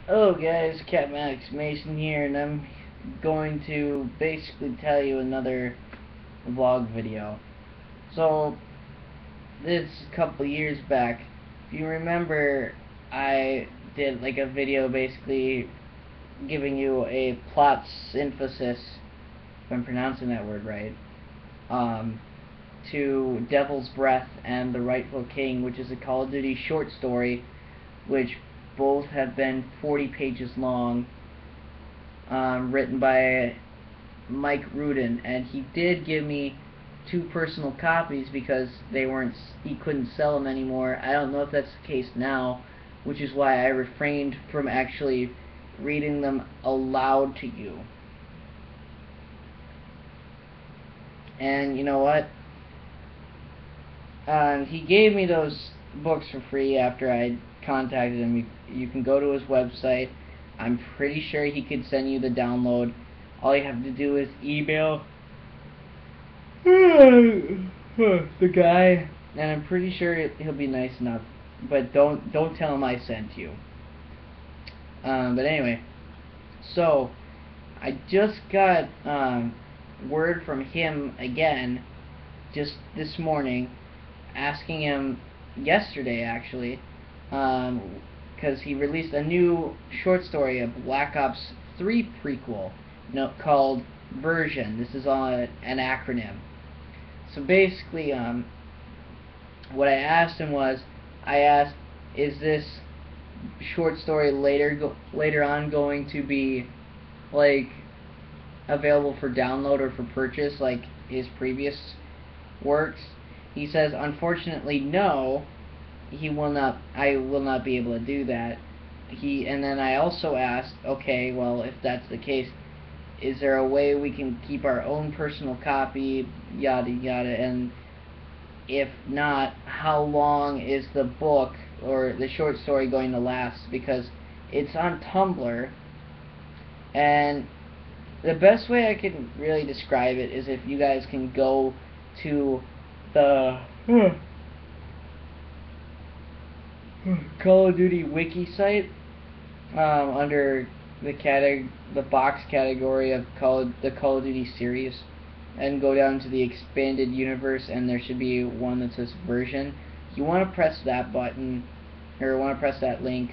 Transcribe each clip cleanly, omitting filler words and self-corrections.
Hello guys, Cat Max Mason here, and I'm going to basically tell you another vlog video. So, this a couple years back, if you remember, I did like a video basically giving you a plot synthesis, if I'm pronouncing that word right, to Devil's Breath and The Rightful King, which is a Call of Duty short story, which both have been 40 pages long, written by Mike Rudin, and he did give me 2 personal copies because he couldn't sell them anymore. I don't know if that's the case now, which is why I refrained from actually reading them aloud to you. And you know what? He gave me those books for free after I contacted him. You can go to his website. I'm pretty sure he could send you the download. All you have to do is email the guy, and I'm pretty sure he'll be nice enough. But don't tell him I sent you. But anyway, so I just got word from him again just this morning, asking him yesterday actually, because he released a new short story, a Black Ops 3 prequel, called V.E.R.S.I.O.N. This is an acronym. So basically, what I asked him was, I asked, is this short story later on going to be like available for download or for purchase like his previous works? He says, unfortunately, no. I will not be able to do that. And then I also asked, okay, well, if that's the case, is there a way we can keep our own personal copy, yada yada, and if not, how long is the book or the short story going to last? Because it's on Tumblr, and the best way I can really describe it is if you guys can go to the Call of Duty wiki site, under the box category of the Call of Duty series, and go down to the expanded universe, and there should be one that says version. You want to press that button, or want to press that link,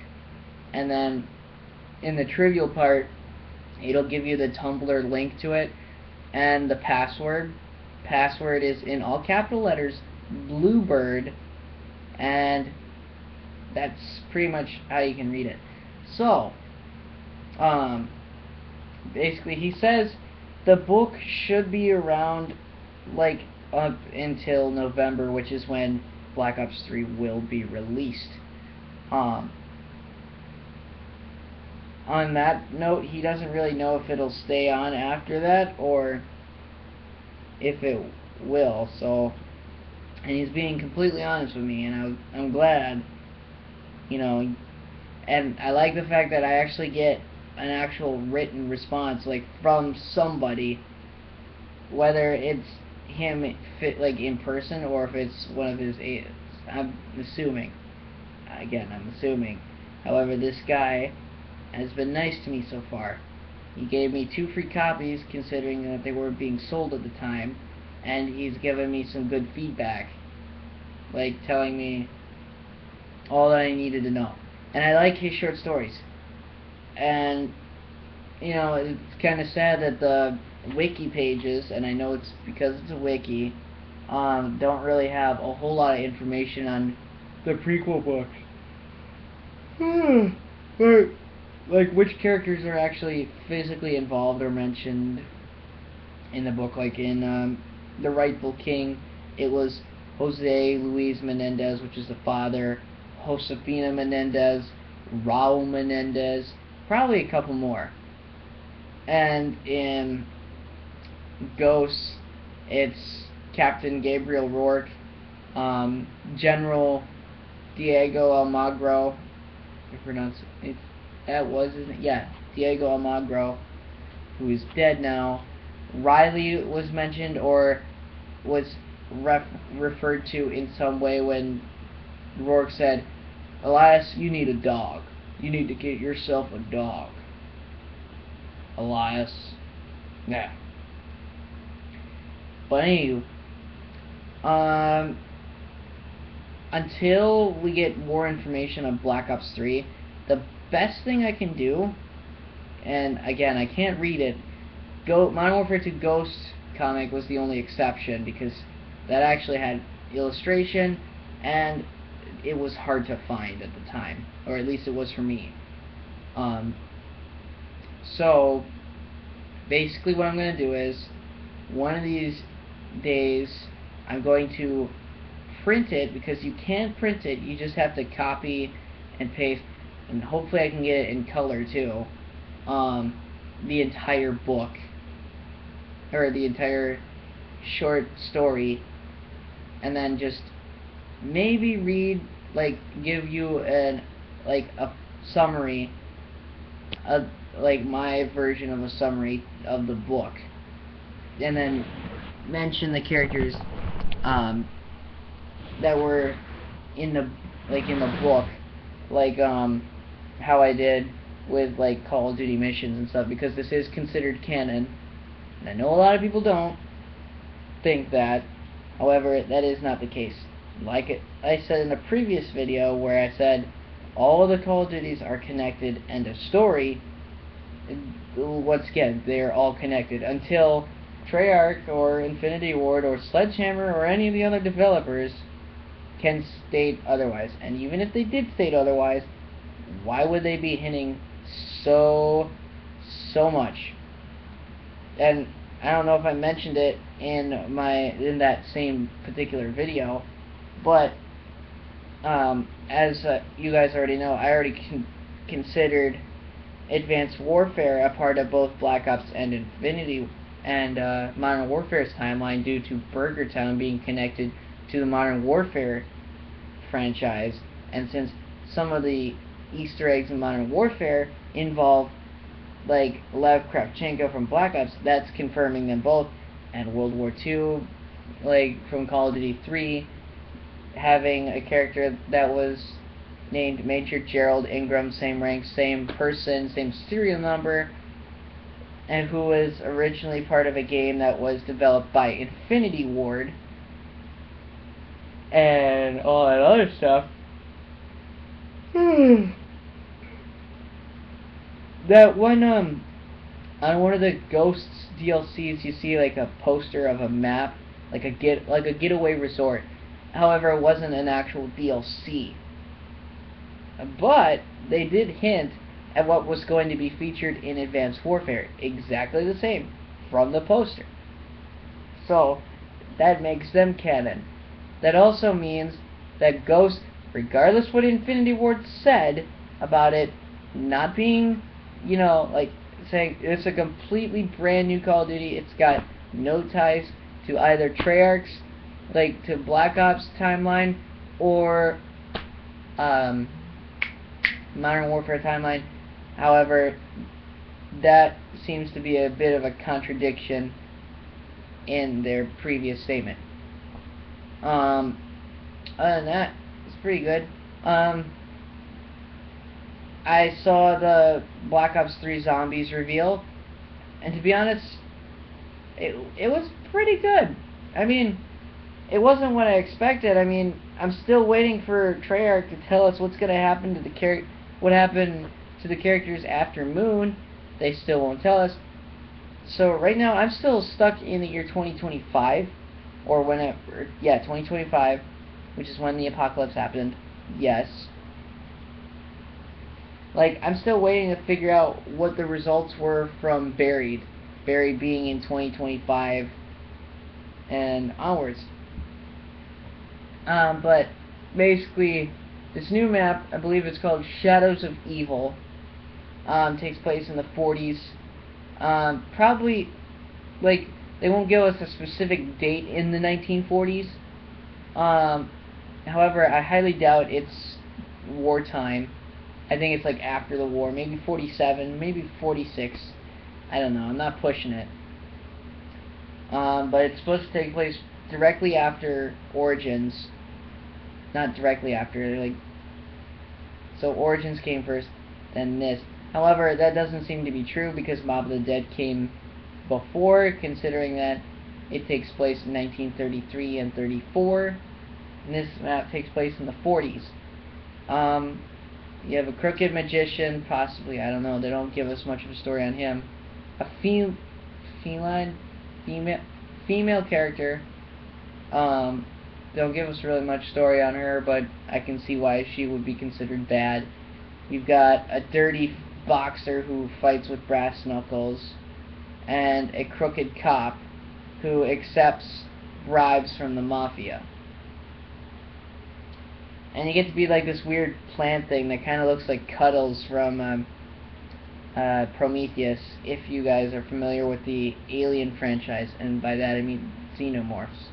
and then in the trivial part, it'll give you the Tumblr link to it, and the password. Password is in all capital letters, Bluebird, and that's pretty much how you can read it. So, basically, he says the book should be around like up until November, which is when Black Ops 3 will be released. On that note, he doesn't really know if it'll stay on after that or if it will. So, and he's being completely honest with me, and I'm glad, you know. And I like the fact that I actually get an actual written response, like from somebody, whether it's him like in person or if it's one of his aides. I'm assuming. Again, I'm assuming. However, this guy has been nice to me so far. He gave me 2 free copies, considering that they weren't being sold at the time, and he's given me some good feedback, like telling me all that I needed to know. And I like his short stories. And, you know, it's kind of sad that the wiki pages, and I know it's because it's a wiki, don't really have a whole lot of information on the prequel books. Like which characters are actually physically involved or mentioned in the book. Like in The Rightful King, it was Jose Luis Menendez, which is the father, Josefina Menendez, Raul Menendez, probably a couple more. And in Ghosts, it's Captain Gabriel Rourke, General Diego Almagro. I pronounce it. That was, isn't it? Yeah, Diego Almagro, who is dead now. Riley was mentioned or was referred to in some way when Rourke said, "Elias, you need a dog. You need to get yourself a dog, Elias. Yeah. But anywho, until we get more information on Black Ops 3, the best thing I can do, and again, I can't read it, Modern Warfare 2 Ghost comic was the only exception, because that actually had illustration, and it was hard to find at the time, or at least it was for me. So, basically what I'm going to do is, one of these days, I'm going to print it, because you can't print it, you just have to copy and paste, and hopefully I can get it in color too, the entire book, or the entire short story, and then just maybe read, like, give you a summary, like my version of a summary of the book, and then mention the characters that were in the book, like how I did with like Call of Duty missions and stuff, because this is considered canon, and I know a lot of people don't think that. However, that is not the case. Like I said in a previous video where I said all the Call of Duties are connected, end of story. Once again, they are all connected until Treyarch or Infinity Ward or Sledgehammer or any of the other developers can state otherwise. And even if they did state otherwise, why would they be hinting so much? And I don't know if I mentioned it in that same particular video, but as you guys already know, I already considered Advanced Warfare a part of both Black Ops and Infinity and Modern Warfare's timeline, due to Burger Town being connected to the Modern Warfare franchise. And since some of the Easter eggs in Modern Warfare involve like Lev Kravchenko from Black Ops, that's confirming them both. And World War II, like from Call of Duty 3, having a character that was named Major Gerald Ingram, same rank, same person, same serial number, and who was originally part of a game that was developed by Infinity Ward, and all that other stuff. That one, on one of the Ghosts DLCs, you see like a poster of a map, like a getaway resort. However, it wasn't an actual DLC. But they did hint at what was going to be featured in Advanced Warfare. Exactly the same from the poster. So, that makes them canon. That also means that Ghost, regardless what Infinity Ward said about it not being, you know, like saying it's a completely brand new Call of Duty, it's got no ties to either Treyarch's, like to Black Ops timeline, or Modern Warfare timeline. However, that seems to be a bit of a contradiction in their previous statement. Other than that, it's pretty good. I saw the Black Ops 3 Zombies reveal, and to be honest, it was pretty good. I mean, it wasn't what I expected. I mean, I'm still waiting for Treyarch to tell us what's going to happen to what happened to the characters after Moon. They still won't tell us. So right now, I'm still stuck in the year 2025, or whenever, yeah, 2025, which is when the apocalypse happened. Yes. Like, I'm still waiting to figure out what the results were from Buried being in 2025 and onwards. But basically, this new map, I believe it's called Shadows of Evil, takes place in the 40s. Probably, like, they won't give us a specific date in the 1940s. However, I highly doubt it's wartime. I think it's like after the war, maybe 47, maybe 46. I don't know, I'm not pushing it. But it's supposed to take place directly after Origins. Not directly after, like, so Origins came first, than this. However, that doesn't seem to be true because Mob of the Dead came before, considering that it takes place in 1933 and 34. And this map takes place in the 40s. You have a crooked magician, possibly, I don't know, they don't give us much of a story on him. A female character. Don't give us really much story on her, but I can see why she would be considered bad. You've got a dirty boxer who fights with brass knuckles, and a crooked cop who accepts bribes from the mafia. And you get to be like this weird plant thing that kind of looks like Cuddles from Prometheus, if you guys are familiar with the Alien franchise, and by that I mean xenomorphs.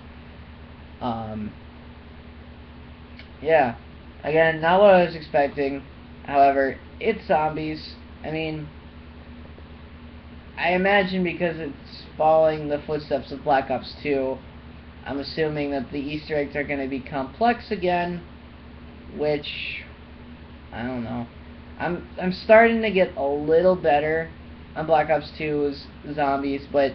Yeah, again, not what I was expecting. However, it's zombies. I mean, I imagine because it's following the footsteps of Black Ops 2, I'm assuming that the Easter eggs are going to be complex again, which, I don't know. I'm starting to get a little better on Black Ops 2's zombies, but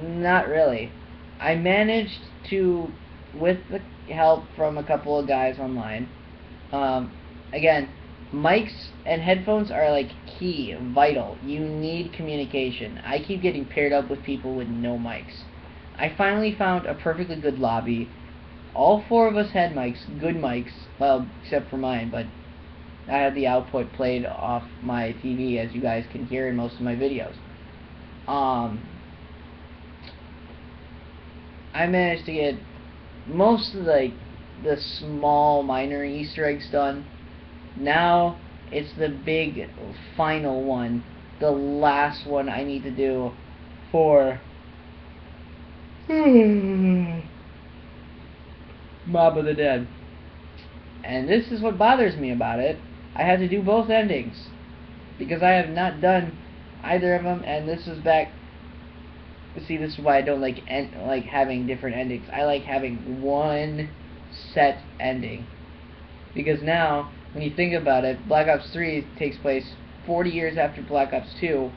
not really. I managed to, with the help from a couple of guys online, again, mics and headphones are like key, vital. You need communication. I keep getting paired up with people with no mics. I finally found a perfectly good lobby. All four of us had mics, good mics, well, except for mine, but I had the output played off my TV, as you guys can hear in most of my videos. I managed to get most of the small minor Easter eggs done. Now it's the big final one, the last one I need to do for Mob of the Dead. And this is what bothers me about it. I had to do both endings because I have not done either of them, and this is back. See, this is why I don't like having different endings. I like having one set ending, because now when you think about it, Black Ops 3 takes place 40 years after Black Ops 2.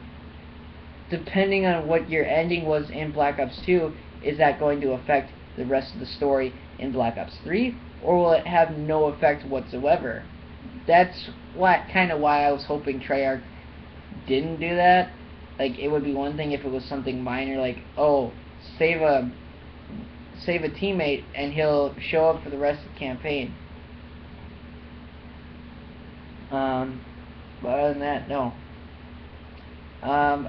Depending on what your ending was in Black Ops 2, is that going to affect the rest of the story in Black Ops 3, or will it have no effect whatsoever? That's kind of why I was hoping Treyarch didn't do that. Like, it would be one thing if it was something minor, like, oh, save a teammate and he'll show up for the rest of the campaign. But other than that, no. I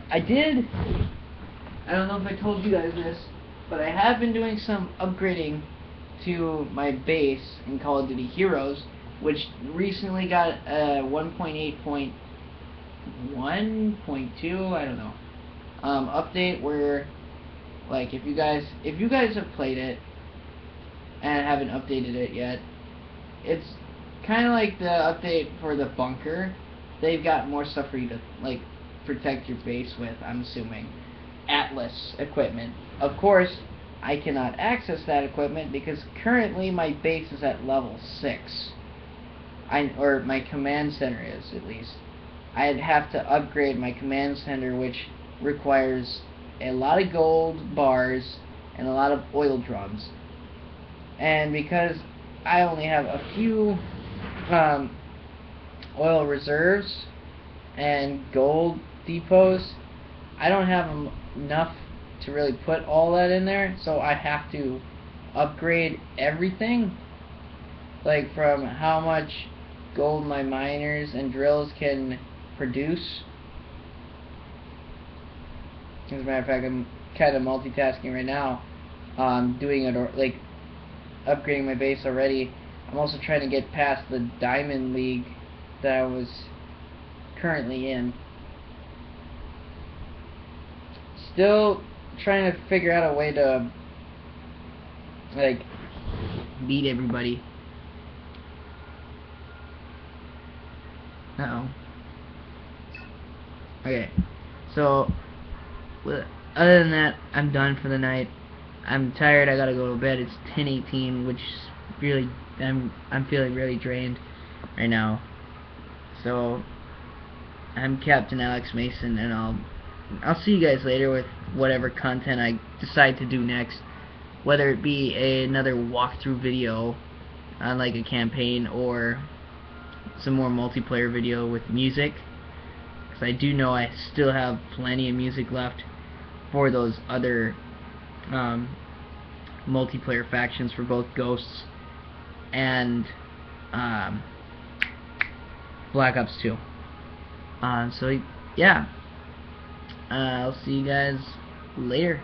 don't know if I told you guys this, but I have been doing some upgrading to my base in Call of Duty Heroes, which recently got a 1.8.1.2, I don't know, update where, like, if you guys have played it and haven't updated it yet, it's kind of like the update for the bunker. They've got more stuff for you to, like, protect your base with, I'm assuming. Atlas equipment. Of course, I cannot access that equipment because currently my base is at level 6. Or my command center is, at least. I'd have to upgrade my command center, which requires a lot of gold bars and a lot of oil drums. And because I only have a few oil reserves and gold depots, I don't have enough to really put all that in there, so I have to upgrade everything, like from how much gold my miners and drills can produce. As a matter of fact, I'm kind of multitasking right now, doing it, or like upgrading my base already. I'm also trying to get past the Diamond League that I was currently in. Still trying to figure out a way to, like, beat everybody. Uh-oh. Okay, so other than that, I'm done for the night. I'm tired. I gotta go to bed. It's 10:18, which really I'm feeling really drained right now. So I'm Captain Alex Mason, and I'll see you guys later with whatever content I decide to do next, whether it be another walkthrough video on like a campaign or some more multiplayer video with music, because I do know I still have plenty of music left for those other multiplayer factions for both Ghosts and Black Ops 2. So yeah, I'll see you guys later.